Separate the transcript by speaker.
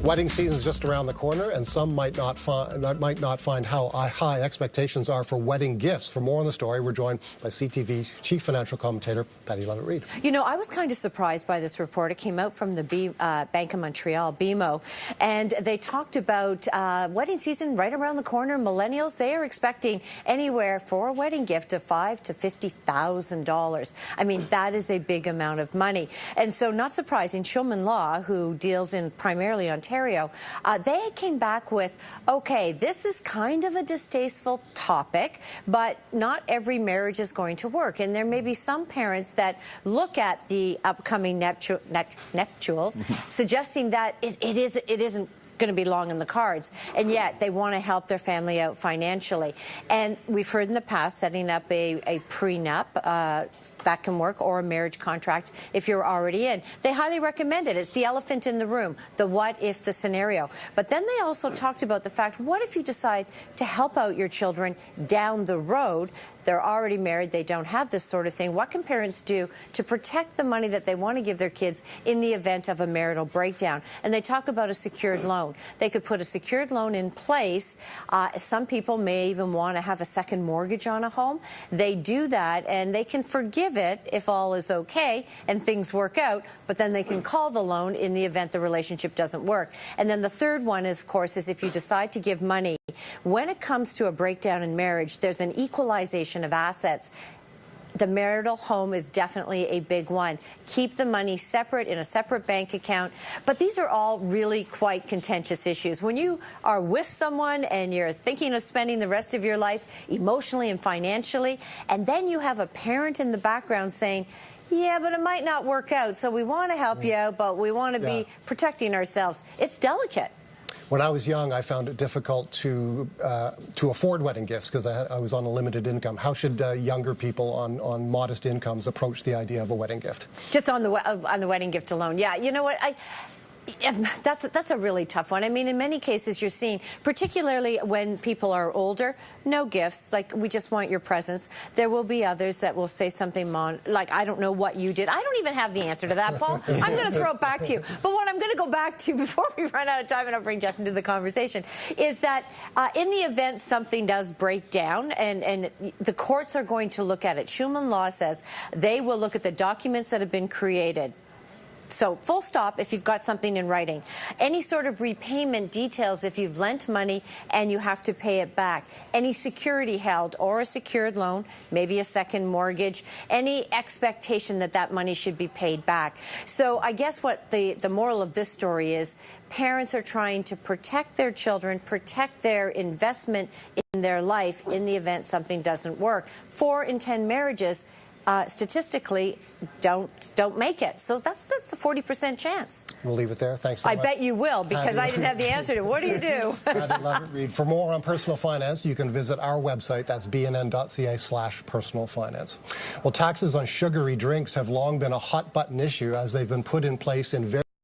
Speaker 1: Wedding season is just around the corner, and some might not find how high expectations are for wedding gifts. For more on the story, we're joined by CTV Chief Financial Commentator Pattie Lovett-Reid.
Speaker 2: You know, I was kind of surprised by this report. It came out from the Bank of Montreal, BMO, and they talked about wedding season right around the corner. Millennials, they are expecting anywhere for a wedding gift of $5,000 to $50,000. I mean, that is a big amount of money. And so, not surprising, Shulman Law, who deals in primarily Ontario, they came back with, okay, this is kind of a distasteful topic, but not every marriage is going to work. And there may be some parents that look at the upcoming nuptials, suggesting that it isn't going to be long in the cards, and yet they want to help their family out financially. And we've heard in the past setting up a prenup, that can work, or a marriage contract if you're already in. They highly recommend it. It's the elephant in the room, the what if the scenario. But then they also talked about the fact, what if you decide to help out your children down the road? They're already married, they don't have this sort of thing. What can parents do to protect the money that they want to give their kids in the event of a marital breakdown? And they talk about a secured loan. They could put a secured loan in place. Some people may even want to have a second mortgage on a home. They do that, and they can forgive it if all is okay and things work out, but then they can call the loan in the event the relationship doesn't work. And then the third one, is, of course, is if you decide to give money. When it comes to a breakdown in marriage, there's an equalization of assets. The marital home is definitely a big one. Keep the money separate in a separate bank account. But these are all really quite contentious issues. When you are with someone and you're thinking of spending the rest of your life emotionally and financially, and then you have a parent in the background saying, yeah, but it might not work out, so we want to help you out, but we want to be protecting ourselves. It's delicate.
Speaker 1: When I was young, I found it difficult to afford wedding gifts because I was on a limited income. How should younger people on modest incomes approach the idea of a wedding gift?
Speaker 2: Just on the wedding gift alone. Yeah, you know what? That's a really tough one. I mean, in many cases you're seeing, particularly when people are older, no gifts, like, we just want your presence. There will be others that will say something like, I don't know what you did. I don't even have the answer to that, Paul. I'm going to throw it back to you. But what I'm going to go back to before we run out of time, and I'll bring Jeff into the conversation, is that in the event something does break down, and the courts are going to look at it, Shulman Law says they will look at the documents that have been created. So, full stop if you've got something in writing. Any sort of repayment details if you've lent money and you have to pay it back. Any security held or a secured loan, maybe a second mortgage. Any expectation that that money should be paid back. So I guess what the moral of this story is, parents are trying to protect their children, protect their investment in their life in the event something doesn't work. 4 in 10 marriages statistically don't make it. So that's a 40% chance.
Speaker 1: We'll leave it there. Thanks very much.
Speaker 2: I bet you will, because I didn't have the answer to it. What do you do?
Speaker 1: Pattie Lovett-Reid. For more on personal finance, you can visit our website. That's bnn.ca/personal finance. Well, taxes on sugary drinks have long been a hot button issue as they've been put in place in various